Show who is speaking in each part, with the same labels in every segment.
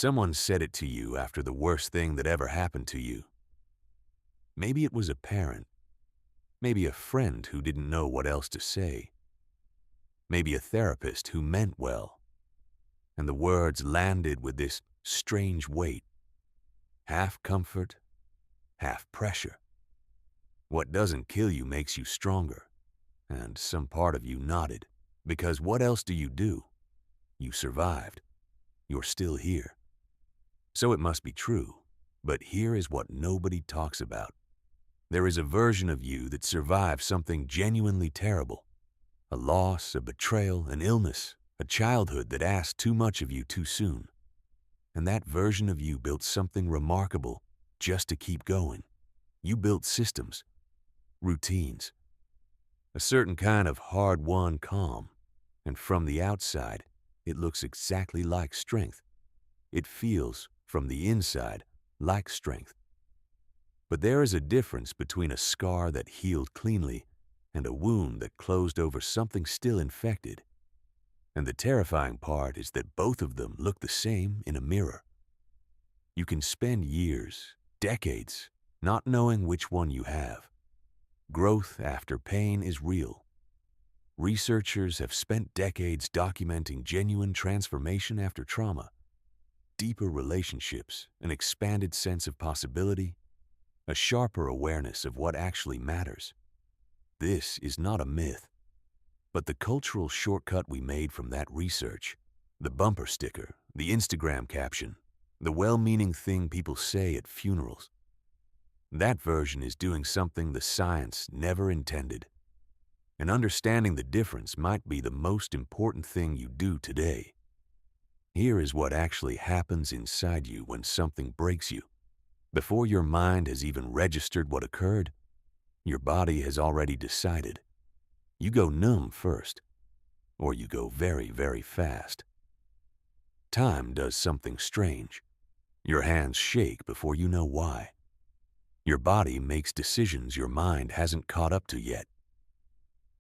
Speaker 1: Someone said it to you after the worst thing that ever happened to you. Maybe it was a parent, maybe a friend who didn't know what else to say, maybe a therapist who meant well, and the words landed with this strange weight, half comfort, half pressure. What doesn't kill you makes you stronger, and some part of you nodded, because what else do? You survived. You're still here. So it must be true, but here is what nobody talks about. There is a version of you that survived something genuinely terrible. A loss, a betrayal, an illness, a childhood that asked too much of you too soon. And that version of you built something remarkable just to keep going. You built systems, routines, a certain kind of hard-won calm. And from the outside, it looks exactly like strength. It feels, from the inside, like strength. But there is a difference between a scar that healed cleanly and a wound that closed over something still infected. And the terrifying part is that both of them look the same in a mirror. You can spend years, decades, not knowing which one you have. Growth after pain is real. Researchers have spent decades documenting genuine transformation after trauma, deeper relationships, an expanded sense of possibility, a sharper awareness of what actually matters. This is not a myth, but the cultural shortcut we made from that research, the bumper sticker, the Instagram caption, the well-meaning thing people say at funerals. That version is doing something the science never intended. And understanding the difference might be the most important thing you do today. Here is what actually happens inside you when something breaks you. Before your mind has even registered what occurred, your body has already decided. You go numb first, or you go very, very fast. Time does something strange. Your hands shake before you know why. Your body makes decisions your mind hasn't caught up to yet.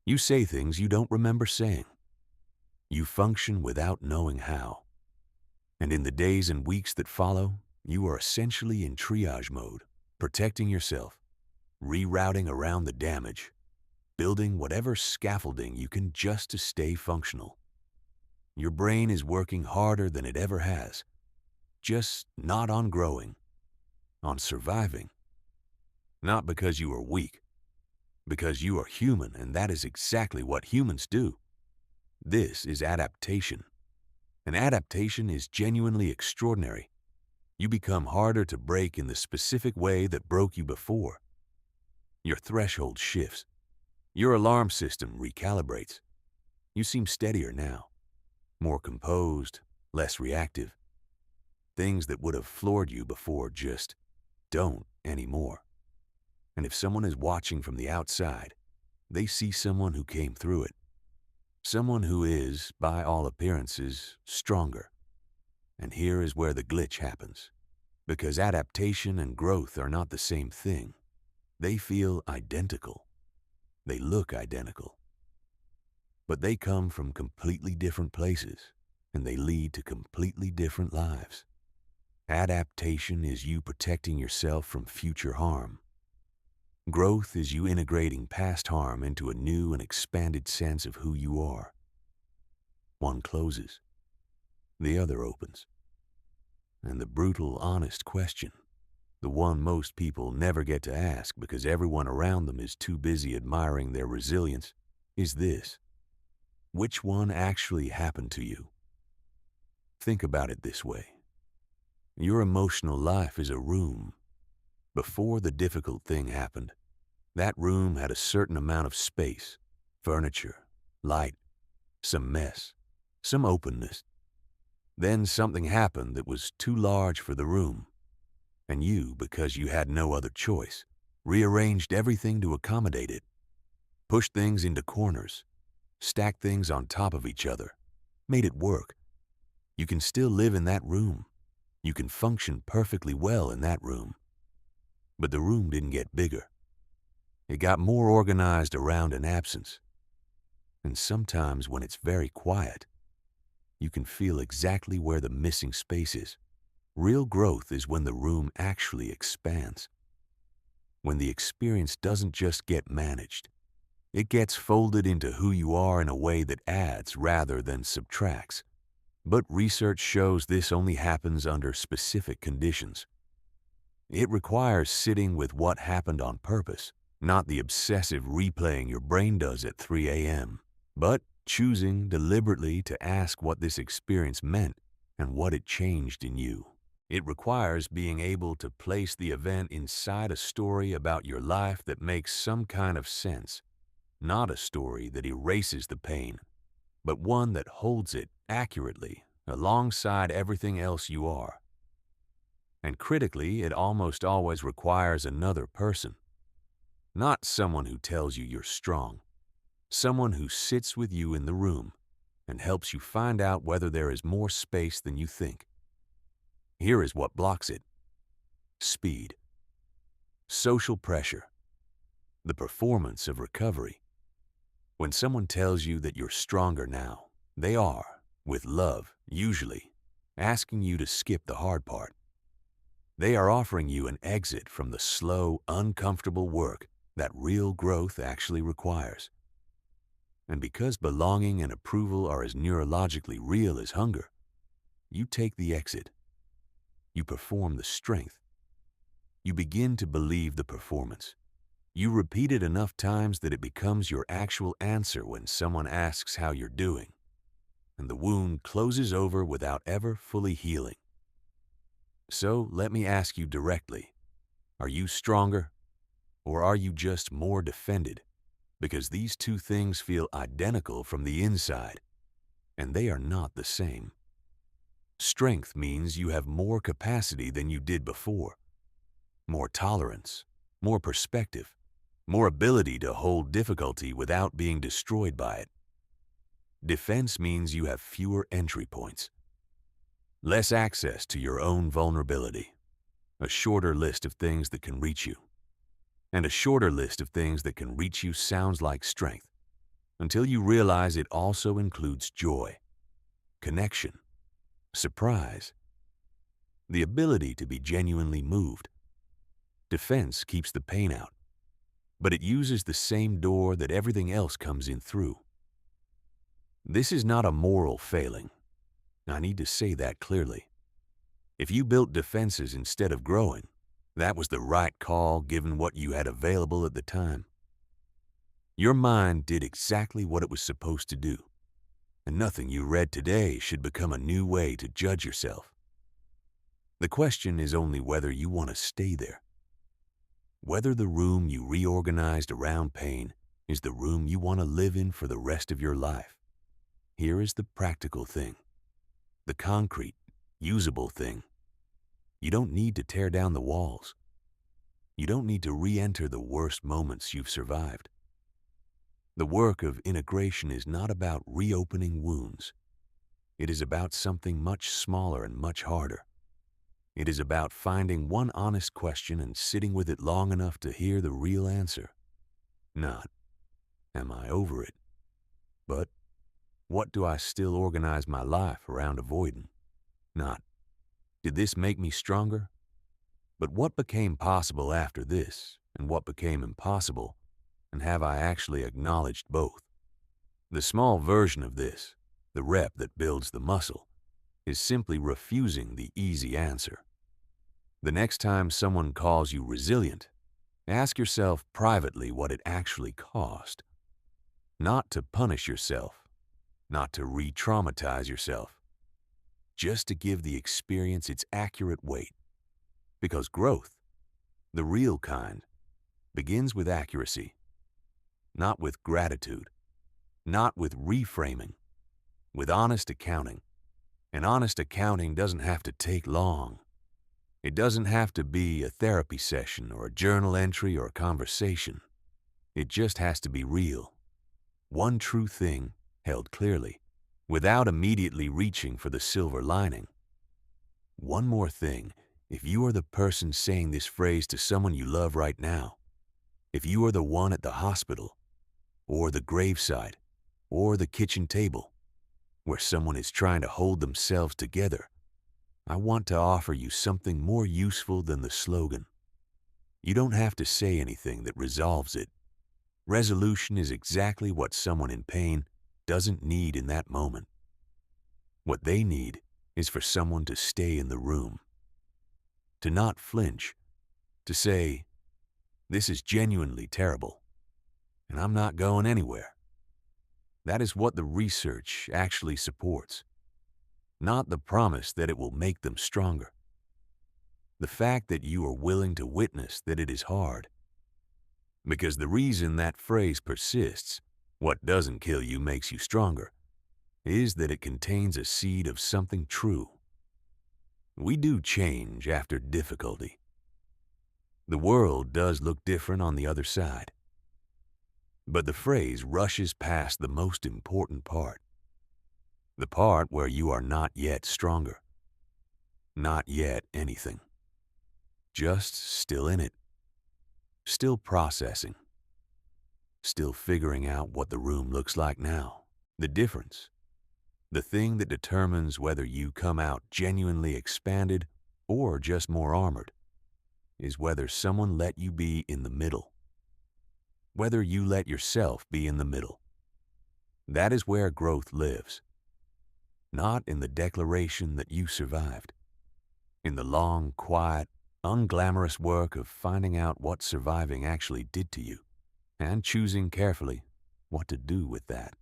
Speaker 1: You say things you don't remember saying. You function without knowing how. And in the days and weeks that follow, you are essentially in triage mode, protecting yourself, rerouting around the damage, building whatever scaffolding you can just to stay functional. Your brain is working harder than it ever has, just not on growing, on surviving. Not because you are weak, because you are human, and that is exactly what humans do. This is adaptation. And adaptation is genuinely extraordinary. You become harder to break in the specific way that broke you before. Your threshold shifts. Your alarm system recalibrates. You seem steadier now, more composed, less reactive. Things that would have floored you before just don't anymore. And if someone is watching from the outside, they see someone who came through it. Someone who is, by all appearances, stronger. And here is where the glitch happens. Because adaptation and growth are not the same thing. They feel identical. They look identical. But they come from completely different places, and they lead to completely different lives. Adaptation is you protecting yourself from future harm. Growth is you integrating past harm into a new and expanded sense of who you are. One closes, the other opens. And the brutal, honest question, the one most people never get to ask because everyone around them is too busy admiring their resilience, is this: which one actually happened to you? Think about it this way. Your emotional life is a room. Before the difficult thing happened, that room had a certain amount of space, furniture, light, some mess, some openness. Then something happened that was too large for the room, and you, because you had no other choice, rearranged everything to accommodate it, pushed things into corners, stacked things on top of each other, made it work. You can still live in that room. You can function perfectly well in that room. But the room didn't get bigger. It got more organized around an absence. And sometimes when it's very quiet, you can feel exactly where the missing space is. Real growth is when the room actually expands, when the experience doesn't just get managed. It gets folded into who you are in a way that adds rather than subtracts. But research shows this only happens under specific conditions. It requires sitting with what happened on purpose, not the obsessive replaying your brain does at 3 a.m., but choosing deliberately to ask what this experience meant and what it changed in you. It requires being able to place the event inside a story about your life that makes some kind of sense, not a story that erases the pain, but one that holds it accurately alongside everything else you are. And critically, it almost always requires another person, not someone who tells you you're strong, someone who sits with you in the room and helps you find out whether there is more space than you think. Here is what blocks it: speed, social pressure, the performance of recovery. When someone tells you that you're stronger now, they are, with love, usually, asking you to skip the hard part. They are offering you an exit from the slow, uncomfortable work that real growth actually requires. And because belonging and approval are as neurologically real as hunger, you take the exit. You perform the strength. You begin to believe the performance. You repeat it enough times that it becomes your actual answer when someone asks how you're doing, and the wound closes over without ever fully healing. So let me ask you directly, are you stronger, or are you just more defended? Because these two things feel identical from the inside, and they are not the same. Strength means you have more capacity than you did before, more tolerance, more perspective, more ability to hold difficulty without being destroyed by it. Defense means you have fewer entry points, less access to your own vulnerability, a shorter list of things that can reach you. And a shorter list of things that can reach you sounds like strength, until you realize it also includes joy, connection, surprise, the ability to be genuinely moved. Defense keeps the pain out, but it uses the same door that everything else comes in through. This is not a moral failing. I need to say that clearly. If you built defenses instead of growing, that was the right call given what you had available at the time. Your mind did exactly what it was supposed to do, and nothing you read today should become a new way to judge yourself. The question is only whether you want to stay there, whether the room you reorganized around pain is the room you want to live in for the rest of your life. Here is the practical thing, the concrete, usable thing. You don't need to tear down the walls. You don't need to re-enter the worst moments you've survived. The work of integration is not about reopening wounds. It is about something much smaller and much harder. It is about finding one honest question and sitting with it long enough to hear the real answer. Not, am I over it? But, what do I still organize my life around avoiding? Not, did this make me stronger? But what became possible after this, and what became impossible, and have I actually acknowledged both? The small version of this, the rep that builds the muscle, is simply refusing the easy answer. The next time someone calls you resilient, ask yourself privately what it actually cost. Not to punish yourself, not to re-traumatize yourself, just to give the experience its accurate weight. Because growth, the real kind, begins with accuracy, not with gratitude, not with reframing, with honest accounting. And honest accounting doesn't have to take long. It doesn't have to be a therapy session or a journal entry or a conversation. It just has to be real. One true thing held clearly, without immediately reaching for the silver lining. One more thing, if you are the person saying this phrase to someone you love right now, if you are the one at the hospital, or the graveside, or the kitchen table, where someone is trying to hold themselves together, I want to offer you something more useful than the slogan. You don't have to say anything that resolves it. Resolution is exactly what someone in pain doesn't need in that moment. What they need is for someone to stay in the room, to not flinch, to say, "This is genuinely terrible, and I'm not going anywhere." That is what the research actually supports, not the promise that it will make them stronger. The fact that you are willing to witness that it is hard. Because the reason that phrase persists, "What doesn't kill you makes you stronger," is that it contains a seed of something true. We do change after difficulty. The world does look different on the other side. But the phrase rushes past the most important part. The part where you are not yet stronger. Not yet anything. Just still in it. Still processing. Still figuring out what the room looks like now. The difference. The thing that determines whether you come out genuinely expanded or just more armored is whether someone let you be in the middle. Whether you let yourself be in the middle. That is where growth lives. Not in the declaration that you survived. In the long, quiet, unglamorous work of finding out what surviving actually did to you and choosing carefully what to do with that.